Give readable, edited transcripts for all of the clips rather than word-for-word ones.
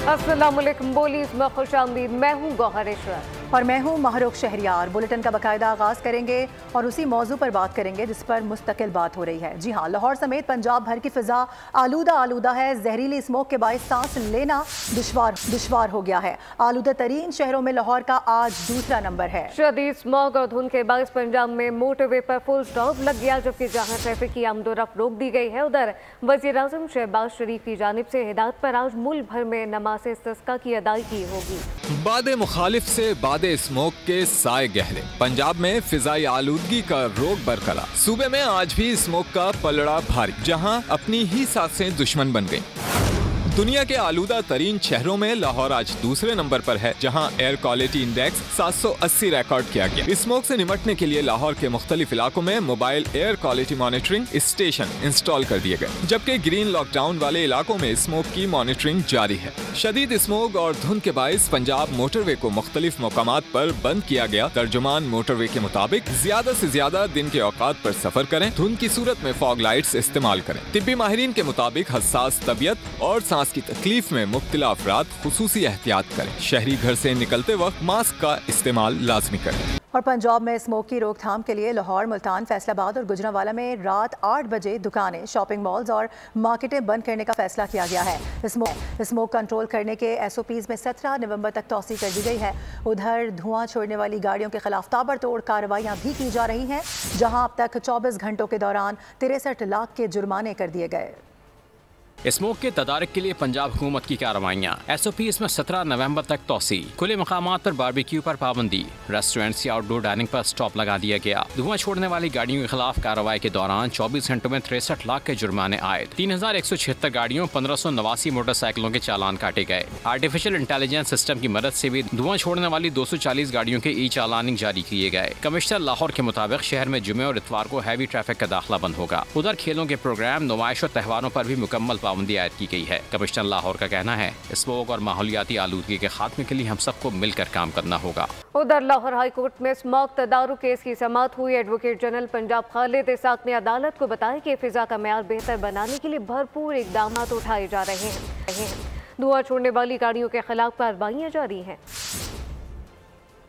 अस्सलाम वालेकुम, बोलीज में खुशामदीद। मैं हूँ गौहर इशरत और मैं हूँ महरूख शहरियार। बुलेटिन का बाकायदा आगाज करेंगे और उसी मौजू पर बात करेंगे जिस पर मुस्तकिल बात हो रही है। जी हाँ, लाहौर समेत पंजाब भर की फिजा आलूदा है। जहरीली स्मोक के बायस सांस लेना दुश्वार हो गया है। आलूदा तरीन शहरों में लाहौर का आज दूसरा नंबर है। शदीद स्मॉग और धुंध के बायस पंजाब में मोटरवे पर फुल स्टॉप लग गया, जबकि जहाँ ट्रैफिक की आमदोरफ्त रोक दी गई है, उधर वज़ीर आज़म शहबाज शरीफ की जानिब से हिदायत पर आज मुल्क भर में नमाज़ इस्तिस्का की अदायगी होगी। बादे मुखालिफ से बादे स्मोक के साए गहरे। पंजाब में फिजाई आलूदगी का रोग बरकरार। सूबे में आज भी स्मोक का पलड़ा भारी, जहां अपनी ही सांसें दुश्मन बन गईं। दुनिया के आलूदा तरीन शहरों में लाहौर आज दूसरे नंबर पर है, जहां एयर क्वालिटी इंडेक्स 780 रिकॉर्ड किया गया। स्मोक से निपटने के लिए लाहौर के मुख्तलिफ इलाकों में mobile air quality monitoring station install कर दिए गए, जबकि ग्रीन लॉकडाउन वाले इलाकों में स्मोक की मॉनिटरिंग जारी है। शदीद स्मोक और धुंध के बायस पंजाब मोटरवे को मुख्तलिफ मकामात पर बंद किया गया। तर्जुमान मोटरवे के मुताबिक ज्यादा से ज्यादा दिन के औकात पर सफर करें। धुंध की सूरत में फॉग लाइट्स इस्तेमाल करें। तिब्बी माहिरीन के मुताबिक हसास तबीयत और सांस की तकलीफ में मुब्तला अफराद खुसूसी एहतियात करें। शहरी घर से निकलते वक्त मास्क का इस्तेमाल लाजमी करें। और पंजाब में स्मोक की रोकथाम के लिए लाहौर, मुल्तान, फैसलाबाद और गुजरांवाला में रात 8 बजे दुकानें, शॉपिंग मॉल्स और मार्केटें बंद करने का फैसला किया गया है। स्मोक कंट्रोल करने के SOPs में 17 नवंबर तक तौसी कर दी गई है। उधर धुआं छोड़ने वाली गाड़ियों के खिलाफ ताबड़तोड़ कार्रवाइयां भी की जा रही हैं, जहां अब तक 24 घंटों के दौरान 63 लाख के जुर्माने कर दिए गए। स्मोक के तदारक के लिए पंजाब हुकूमत की कार्रवाइयाँ। SOPs में 17 नवंबर तक तौसी। खुले मकामात पर बारबेक्यू पर पाबंदी। रेस्टोरेंट्स या आउटडोर डाइनिंग पर स्टॉप लगा दिया गया। धुआं छोड़ने वाली गाड़ियों के खिलाफ कार्रवाई के दौरान 24 घंटों में 63 लाख के जुर्माने आए। 3176 गाड़ियों, 1589 मोटरसाइकिलों के चालान काटे गए। आर्टिफिशियल इंटेलिजेंस सिस्टम की मदद से भी धुआं छोड़ने वाली 240 गाड़ियों के ई चालानिंग जारी किए गए। कमिश्नर लाहौर के मुताबिक शहर में जुमे और इतवार को हैवी ट्रैफिक का दाखिला बंद होगा। उधर खेलों के प्रोग्राम, नुमाइश और त्योहारों पर भी मुकम्मल पाबंदी आयद की गई है। कमिश्नर लाहौर का कहना है, स्मोक और माहौलियाती आलूदगी के खात्मे के लिए हम सबको मिलकर काम करना होगा। उधर लाहौर हाई कोर्ट में स्मोक तदारुक केस की समाअत हुई। एडवोकेट जनरल पंजाब खालिद इसाक ने अदालत को बताया कि फिजा का मेयार बेहतर बनाने के लिए भरपूर इकदाम उठाए जा रहे हैं। धुआं छोड़ने वाली गाड़ियों के खिलाफ कार्रवाइयां जारी हैं।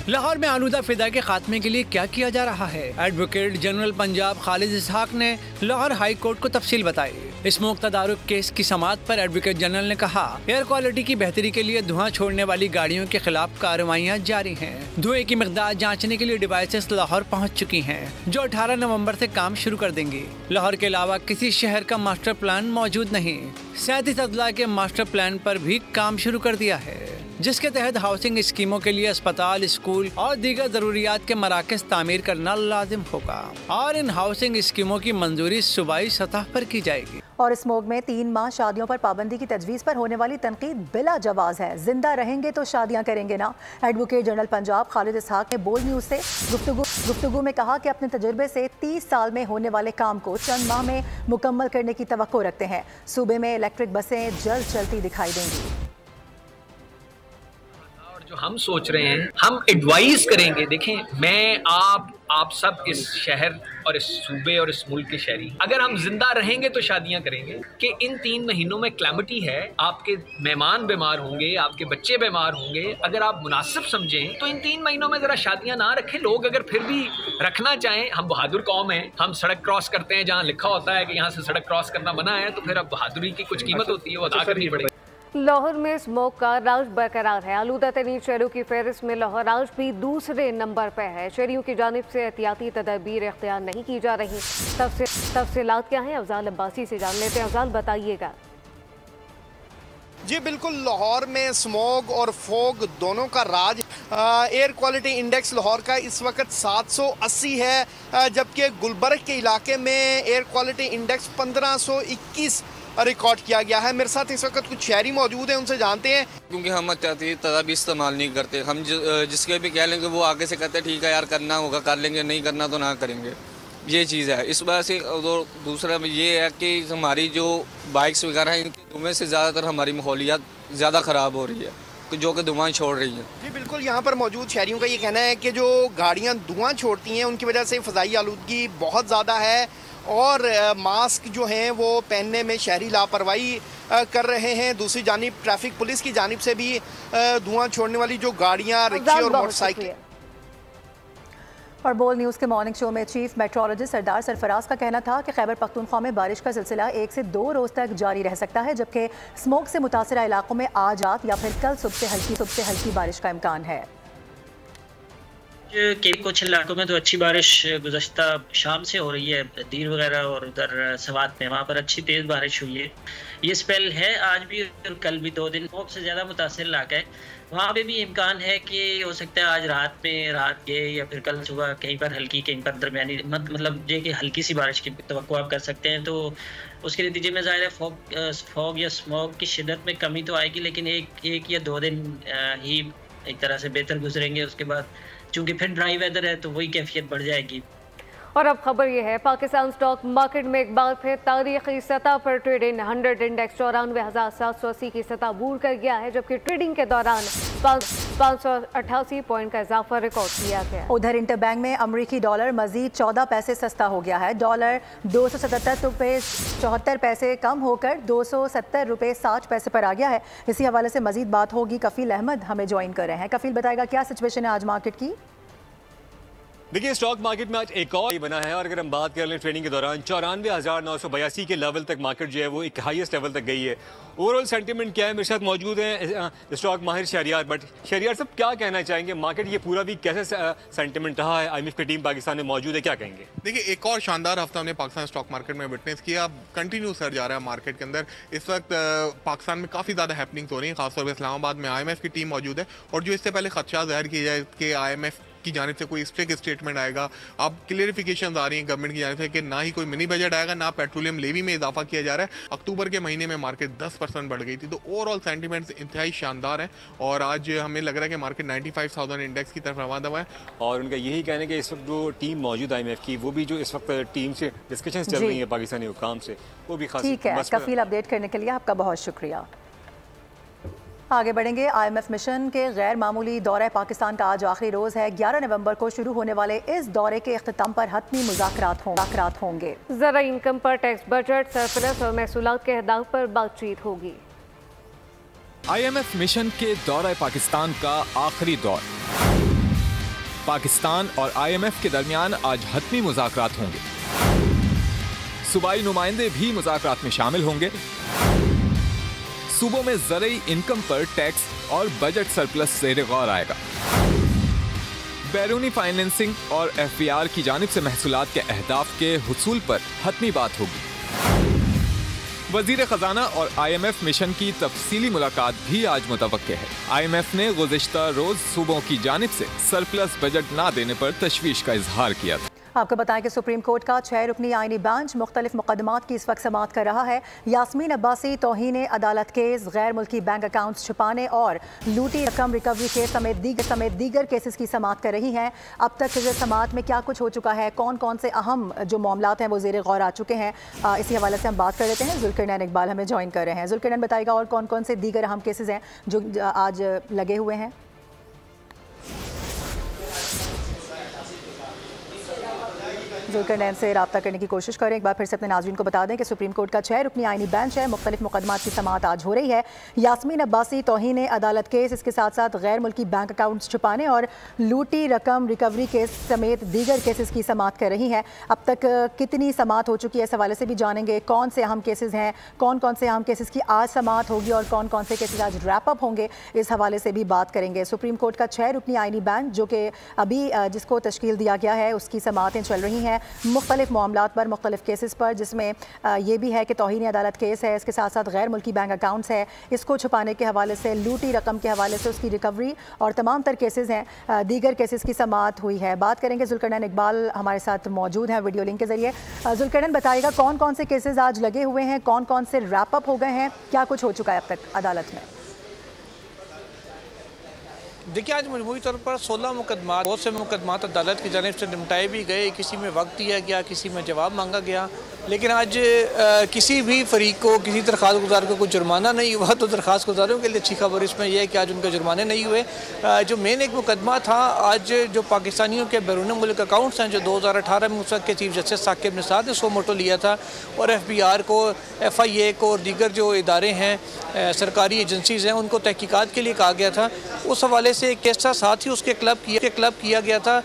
लाहौर में आलूदा फिजा के खात्मे के लिए क्या किया जा रहा है? एडवोकेट जनरल पंजाब खालिद इसहाक ने लाहौर हाई कोर्ट को तफसील बताई। स्मोक तदारुक केस की समाअत पर एडवोकेट जनरल ने कहा, एयर क्वालिटी की बेहतरी के लिए धुआं छोड़ने वाली गाड़ियों के खिलाफ कार्रवाइयाँ जारी हैं। धुएं की मिकदार जांचने के लिए डिवाइसेस लाहौर पहुँच चुकी हैं, जो 18 नवम्बर से काम शुरू कर देंगी। लाहौर के अलावा किसी शहर का मास्टर प्लान मौजूद नहीं। 37 अजला के मास्टर प्लान पर भी काम शुरू कर दिया है, जिसके तहत हाउसिंग स्कीमों के लिए अस्पताल, स्कूल और दीगर जरूरियात के मराकज तामीर करना लाजिम होगा और इन हाउसिंग स्कीमों की मंजूरी सूबाई सतह पर की जाएगी। और स्मोक में 3 माह शादियों पर पाबंदी की तजवीज़ पर होने वाली तनकीद बिला जवाज़ है। जिंदा रहेंगे तो शादियां करेंगे ना। एडवोकेट जनरल पंजाब खालिद इसहाक ने बोल न्यूज़ से गुफ्तगू में कहा कि अपने तजुर्बे से 30 साल में होने वाले काम को चंद माह में मुकम्मल करने की तवक्को रखते हैं। सूबे में इलेक्ट्रिक बसें जल्द चलती दिखाई देंगी। जो हम सोच रहे हैं, हम एडवाइस करेंगे। देखें, मैं आप सब इस शहर और इस सूबे और इस मुल्क के शहरी, अगर हम जिंदा रहेंगे तो शादियां करेंगे। कि इन 3 महीनों में क्लैमिटी है, आपके मेहमान बीमार होंगे, आपके बच्चे बीमार होंगे। अगर आप मुनासिब समझें तो इन 3 महीनों में जरा शादियां ना रखें। लोग अगर फिर भी रखना चाहें, हम बहादुर कौम हैं, हम सड़क क्रॉस करते हैं जहाँ लिखा होता है कि यहाँ से सड़क क्रॉस करना मना है, तो फिर अब बहादुरी की कुछ कीमत होती है, वो अदा करनी पड़ेगी। लाहौर में स्मोक का राज बरकरार है। आलूदा तरीन शहरों की फहरिस्त में लाहौर आज भी दूसरे नंबर पर है। शहरियों की जानिब से एहतियाती तदबीर इख्तियार नहीं की जा रही। तफसीलात क्या है, अफजाल अब्बासी से जान लेते हैं। अफजाल, बताइएगा। जी बिल्कुल, लाहौर में स्मोग और फोग दोनों का राज। एयर क्वालिटी इंडेक्स लाहौर का इस वक्त 780 है, जबकि गुलबर्ग के इलाके में एयर क्वालिटी इंडेक्स 1521 रिकॉर्ड किया गया है। मेरे साथ इस वक्त कुछ शहरी मौजूद हैं, उनसे जानते हैं। क्योंकि हम एहतियाती तदाबीर इस्तेमाल नहीं करते। हम जिसके भी कह लेंगे वो आगे से कहते हैं ठीक है यार, करना होगा कर लेंगे, नहीं करना तो ना करेंगे। ये चीज़ है इस वजह से। और दूसरा ये है कि हमारी जो बाइक्स वगैरह हैं, इनके धुएं से ज़्यादातर हमारी माहौलियात ज़्यादा ख़राब हो रही है, जो कि धुआं छोड़ रही हैं। जी बिल्कुल, यहाँ पर मौजूद शहरियों का ये कहना है कि जो गाड़ियाँ धुआं छोड़ती हैं उनकी वजह से फ़ज़ाई आलूदगी बहुत ज़्यादा है और मास्क जो हैं वो पहनने में शहरी लापरवाही कर रहे हैं। दूसरी जानिब ट्रैफिक पुलिस की जानिब से भी धुआं छोड़ने वाली जो गाड़ियाँ, रिक्शे और मोटरसाइकिल। और बोल न्यूज़ के मॉर्निंग शो में चीफ मेट्रोलॉजिस्ट सरदार सरफराज का कहना था कि खैबर पख्तूनख्वा में बारिश का सिलसिला 1 से 2 रोज़ तक जारी रह सकता है, जबकि स्मोक से मुतासरा इलाकों में आज रात या फिर कल सुबह से हल्की बारिश का इम्कान है। केप कुछ इलाकों में तो अच्छी बारिश गुज़श्ता शाम से हो रही है, दीर वगैरह और उधर सवात में, वहाँ पर अच्छी तेज़ बारिश हुई है। ये स्पेल है आज भी और कल भी, 2 दिन स्मोक से ज़्यादा मुतासर इलाका है, वहाँ पे भी इम्कान है कि हो सकता है आज रात के या फिर कल सुबह कहीं पर हल्की, कहीं पर दरमियानी, मतलब ये कि हल्की सी बारिश की तवक्को आप कर सकते हैं। तो उसके नतीजे में ज़ाहिर है फॉग या स्मोक की शिद्दत में कमी तो आएगी, लेकिन एक या 2 दिन ही एक तरह से बेहतर गुजरेंगे। उसके बाद चूँकि फिर ड्राई वेदर है तो वही कैफियत बढ़ जाएगी। और अब खबर यह है, पाकिस्तान स्टॉक मार्केट में एक बार फिर तारीखी सतह पर ट्रेडिंग 100 इंडेक्स 94,780 की सतह अबूर कर गया है, जबकि ट्रेडिंग के दौरान 588 पॉइंट का इजाफा रिकॉर्ड किया गया। उधर इंटरबैंक में अमरीकी डॉलर मजीद 14 पैसे सस्ता हो गया है। डॉलर 277 रुपये 74 पैसे कम होकर 270 रुपये 60 पैसे पर आ गया है। इसी हवाले से मजीद बात होगी, कफील अहमद हमें ज्वाइन कर रहे हैं। कफील बताएगा क्या सिचुएशन है आज मार्केट की। देखिए, स्टॉक मार्केट में आज एक और बना है और अगर हम बात कर लें ट्रेडिंग के दौरान 94,982 के लेवल तक मार्केट जो है वो एक हाईएस्ट लेवल तक गई है। ओवरऑल सेंटीमेंट क्या है, मेरे साथ मौजूद हैं स्टॉक माहिर शहरियार बट। शहरियार साहब क्या कहना चाहेंगे, मार्केट ये पूरा भी कैसे सेंटीमेंट रहा है? IMF की टीम पाकिस्तान में मौजूद है, क्या कहेंगे? देखिए, एक और शानदार हफ्ता हमने पाकिस्तान स्टॉक मार्केट में विटनेस किया। कंटिन्यू सर जा रहा है मार्केट के अंदर। इस वक्त पाकिस्तान में काफ़ी ज़्यादा हैपनिंग्स हो रही हैं, खासतौर पर इस्लामाबाद में IMF की टीम मौजूद है और जो इससे पहले खदशा जाहिर किया जाए कि IMF की जानिब से कोई स्ट्रिक्ट स्टेटमेंट आएगा, अब क्लियरिफिकेशन आ रही हैं गवर्नमेंट की जानिब से कि ना ही कोई मिनी बजट आएगा, ना पेट्रोलियम लेवी में इजाफा किया जा रहा है। अक्टूबर के महीने में मार्केट 10% बढ़ गई थी, तो ओवरऑल सेंटीमेंट्स इंतहाई शानदार है और आज हमें लग रहा है कि मार्केट 95,000 इंडेक्स की तरफ रवाना हुआ है। और उनका यही कहना है कि इस वक्त जो टीम मौजूद है IMF की, वो भी जो इस वक्त टीम से डिस्कशन चल रही है पाकिस्तानी हुकाम से, वो भी खास ठीक है। कफील अपडेट करने के लिए आपका बहुत शुक्रिया। आगे बढ़ेंगे। IMF मिशन के गैर मामूली दौरे पाकिस्तान का आज आखिरी रोज़ है। 11 नवंबर को शुरू होने वाले इस दौरे के इख्तिताम पर हतमी मुज़ाकरात होंगे। ज़रा इनकम पर टैक्स, बजट, सरप्लस और महसूलात के अहदाफ पर बातचीत होगी। IMF मिशन के दौरे पाकिस्तान का आखिरी दौर। पाकिस्तान और IMF के दरमियान आज हतमी मुज़ाकरात होंगे। सूबाई नुमाइंदे भी मुज़ाकरात में शामिल होंगे। सूबों में ज़रूरी इनकम पर टैक्स और बजट सरप्लस ज़ेर गौर आएगा। बैरूनी फाइनेंसिंग और FBR की जानिब से महसूलात के अहदाफ के हुसूल पर हतमी बात होगी। वज़ीर ख़जाना और IMF मिशन की तफसीली मुलाकात भी आज मुतवक्के है। IMF ने गुज़िश्ता रोज़ सूबों की जानिब से सरप्लस बजट ना देने पर तशवीश का इजहार किया था। आपको बताएं कि सुप्रीम कोर्ट का 6 रुकनी आईनी बेंच मुख्तलिफ मुकदमात की इस वक्त समाअत कर रहा है। यास्मीन अब्बासी तौहीन अदालत केस, गैर मुल्की बैंक अकाउंट्स छुपाने और लूटी रकम रिकवरी केस समेत दीगर केसेस की समाअत कर रही हैं। अब तक समाअत में क्या कुछ हो चुका है, कौन कौन से अहम जो मामलात हैं वो ज़ेर गौर आ चुके हैं, इसी हवाले से हम बात कर लेते हैं। जुल्करनैन इकबाल हमें ज्वाइन कर रहे हैं। जुल्करनैन बताएगा और कौन कौन से दीगर अहम केसेस हैं जो आज लगे हुए हैं। जुल्करनैन से रब्ता करने की कोशिश करें। एक बार फिर से अपने नाज़रीन को बता दें कि सुप्रीम कोर्ट का 6 रुकनी आईनी बेंच है। मुख्तलिफ मुकदमात की समाअत आज हो रही है। यास्मीन अब्बासी तौहीन अदालत केस, इसके साथ साथ गैर मुल्की बैंक अकाउंट्स छुपाने और लूटी रकम रिकवरी केस समेत दीगर केसेस की समाअत कर रही है। अब तक कितनी समाअत हो चुकी है, इस हवाले से भी जानेंगे। कौन से अहम केसेस हैं, कौन कौन से अहम केसेस की आज समाअत होगी और कौन कौन से केसेस आज रैप अप होंगे, इस हवाले से भी बात करेंगे। सुप्रीम कोर्ट का 6 रुकनी आईनी बेंच जो कि अभी जिसको तश्कील दिया गया है, उसकी समाअतें चल रही हैं मुख्तलिफ मामलात पर, मुख्तलिफ केसेस पर, जिसमें ये भी है कि तौहीन अदालत केस है, इसके साथ साथ गैर मुल्की बैंक अकाउंट्स है, इसको छुपाने के हवाले से, लूटी रकम के हवाले से उसकी रिकवरी और तमाम तर केसेस हैं। दीगर केसेस की समाअत हुई है। बात करेंगे। जुल्करनैन इकबाल हमारे साथ मौजूद हैं वीडियो लिंक के जरिए। जुल्करनैन बताइएगा कौन कौन से केसेस आज लगे हुए हैं, कौन कौन से रैप अप हो गए हैं, क्या कुछ हो चुका है अब तक अदालत में? देखिए, आज मजमूई तौर पर 16 मुकदमा, बहुत से मुकदमा अदालत की जानिब से निपटाए भी गए, किसी में वक्त दिया गया, किसी में जवाब मांगा गया, लेकिन आज किसी भी फरीक को, किसी दरख्वास्त गुजार को कोई जुर्माना नहीं हुआ। तो दरख्वास्त गुजारों के लिए अच्छी खबर इसमें यह है कि आज उनके जुर्माने नहीं हुए। जो मेन एक मुकदमा था, आज जो पाकिस्तानियों के बैरून मुल्क अकाउंट्स हैं, जो 2018 में उस वक्त के चीफ जस्टिस साकिब निसार ने सो मोटो लिया था, और FBR को, FIA को और दीगर जो इदारे हैं, सरकारी एजेंसीज़ हैं, उनको तहकीकात के लिए कहा गया था। उस हवाले से एक केस था, साथ ही उसके क्लब किया गया था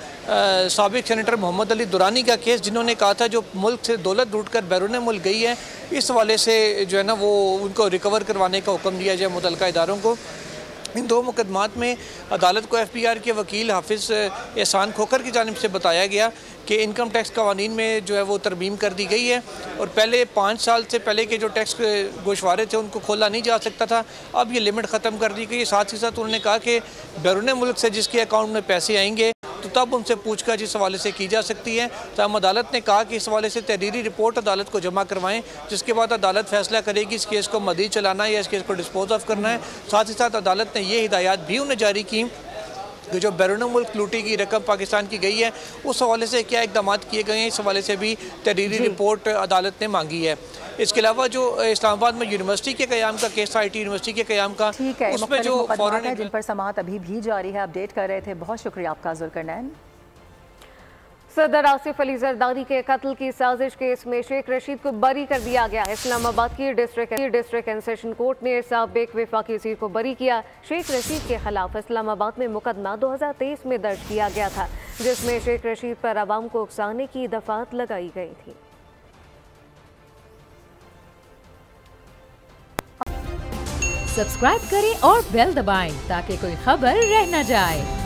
साबिक सेनेटर मोहम्मद अली दुरानी का केस, जिन्होंने कहा था जो मुल्क से दौलत लूट कर बैरून मुल्क गई है, इस हवाले से जो है ना वो उनको रिकवर करवाने का हुक्म दिया जाए मुतल्लिका इदारों को। इन दो मुकदमात में अदालत को FBR के वकील हाफिज़ एहसान खोखर की जानिब से बताया गया कि इनकम टैक्स कवानीन में जो है वो तरमीम कर दी गई है, और पहले 5 साल से पहले के जो टैक्स गोशवारे थे उनको खोला नहीं जा सकता था, अब ये लिमिट ख़त्म कर दी गई। साथ ही साथ उन्होंने कहा कि बैरून मुल्क से जिसके अकाउंट में पैसे आएंगे तो तब उनसे पूछताछ इस हवाले से की जा सकती है। तब अदालत ने कहा कि इस हवाले से तहरीरी रिपोर्ट अदालत को जमा करवाएं, जिसके बाद अदालत फैसला करेगी इस केस को मज़ीद चलाना है या इस केस को डिस्पोज ऑफ करना है। साथ ही साथ अदालत ने ये हिदायत भी उन्हें जारी की कि जो बैरून मुल्क लूटी की रकम पाकिस्तान की गई है, उस हवाले से क्या इकदाम किए गए हैं, इस हवाले से भी तहरीरी रिपोर्ट अदालत ने मांगी है। इसके अलावा जो इस्लामाबाद में यूनिवर्सिटी के क़याम का केस था, IT यूनिवर्सिटी के क़याम का, उसमें जो फौरन जिन पर समाअत अभी भी जारी है, अपडेट कर रहे थे। बहुत शुक्रिया आपका जुल्करनैन। सदर आसिफ अली जरदारी के कत्ल की साजिश केस में शेख रशीद को बरी कर दिया गया। इस्लामाबाद की डिस्ट्रिक्ट एंड सेशन कोर्ट ने साबिक वफाकी वज़ीर को बरी किया। शेख रशीद के खिलाफ इस्लामाबाद में मुकदमा 2023 में दर्ज किया गया था, जिसमें शेख रशीद पर अवाम को उकसाने की दफात लगाई गई थी। सब्सक्राइब करें और बेल दबाएं ताकि कोई खबर रह न जाए।